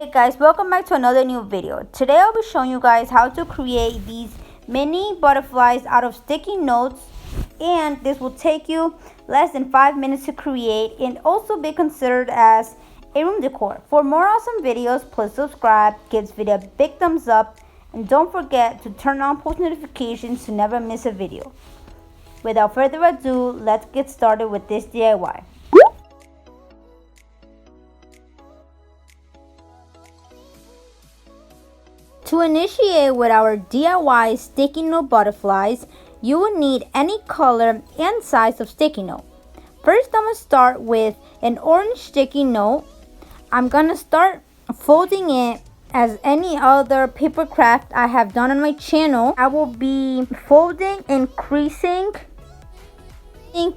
Hey guys, welcome back to another new video. Today I'll be showing you guys how to create these mini butterflies out of sticky notes, and this will take you less than 5 minutes to create and also be considered as a room decor. For more awesome videos, please subscribe, give this video a big thumbs up, and don't forget to turn on post notifications to never miss a video. Without further ado, let's get started with this DIY. To initiate with our DIY sticky note butterflies, you will need any color and size of sticky note. First, I'm going to start with an orange sticky note. I'm going to start folding it as any other paper craft I have done on my channel. I will be folding and creasing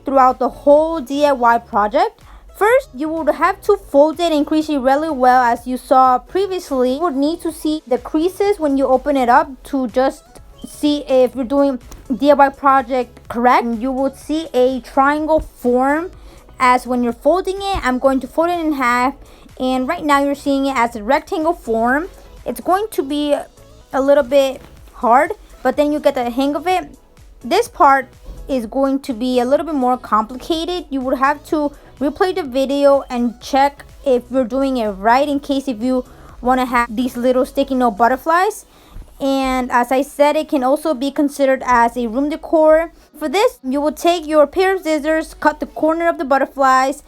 throughout the whole DIY project. First, you would have to fold it and crease it really well. As you saw previously, you would need to see the creases when you open it up to just see if you're doing DIY project correct. You would see a triangle form as when you're folding it. I'm going to fold it in half, and right now you're seeing it as a rectangle form. It's going to be a little bit hard, but then you get the hang of it. This part is going to be a little bit more complicated. You would have to replay the video and check if you're doing it right, in case if you want to have these little sticky note butterflies. And as I said, it can also be considered as a room decor. For this, you will take your pair of scissors, cut the corner of the butterflies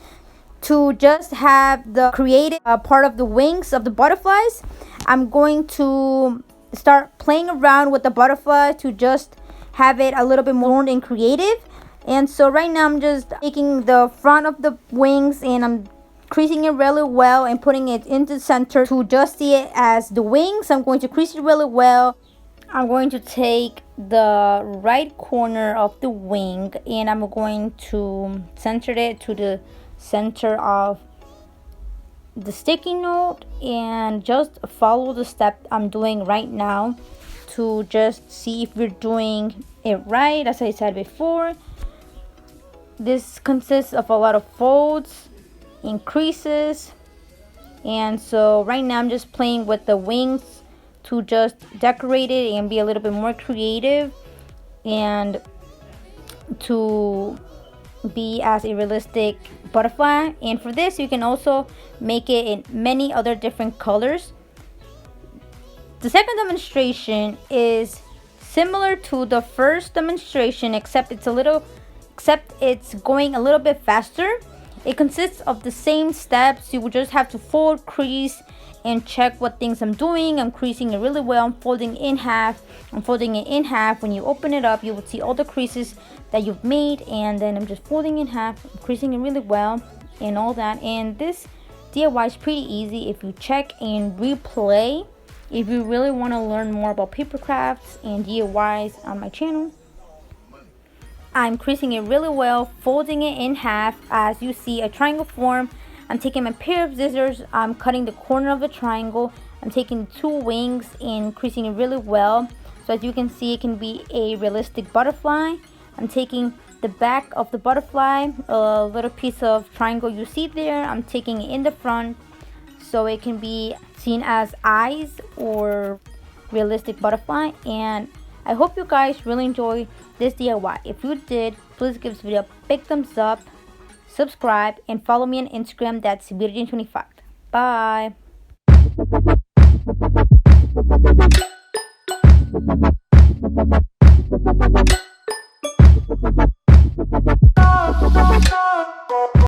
to just have the creative part of the wings of the butterflies. I'm going to start playing around with the butterfly to just have it a little bit more and creative. And so right now I'm just taking the front of the wings and I'm creasing it really well and putting it into the center to just see it as the wings. I'm going to crease it really well. I'm going to take the right corner of the wing and I'm going to center it to the center of the sticky note and just follow the step I'm doing right now to just see if you're doing it right. As I said before, this consists of a lot of folds and creases, and so right now I'm just playing with the wings to just decorate it and be a little bit more creative and to be as a realistic butterfly. And for this, you can also make it in many other different colors. The second demonstration is similar to the first demonstration, except it's going a little bit faster. It consists of the same steps. You will just have to fold, crease, and check what things I'm doing. I'm creasing it really well. I'm folding in half. I'm folding it in half. When you open it up, you will see all the creases that you've made, and then I'm just folding in half. I'm creasing it really well and all that. And this DIY is pretty easy if you check and replay. If you really want to learn more about paper crafts and DIYs on my channel, I'm creasing it really well, folding it in half as you see a triangle form. I'm taking my pair of scissors, I'm cutting the corner of the triangle. I'm taking 2 wings and creasing it really well. So as you can see, it can be a realistic butterfly. I'm taking the back of the butterfly, a little piece of triangle you see there. I'm taking it in the front so it can be seen as eyes or realistic butterfly. And I hope you guys really enjoy this DIY. If you did, please give this video a big thumbs up, subscribe, and follow me on Instagram. That's virgin25. Bye.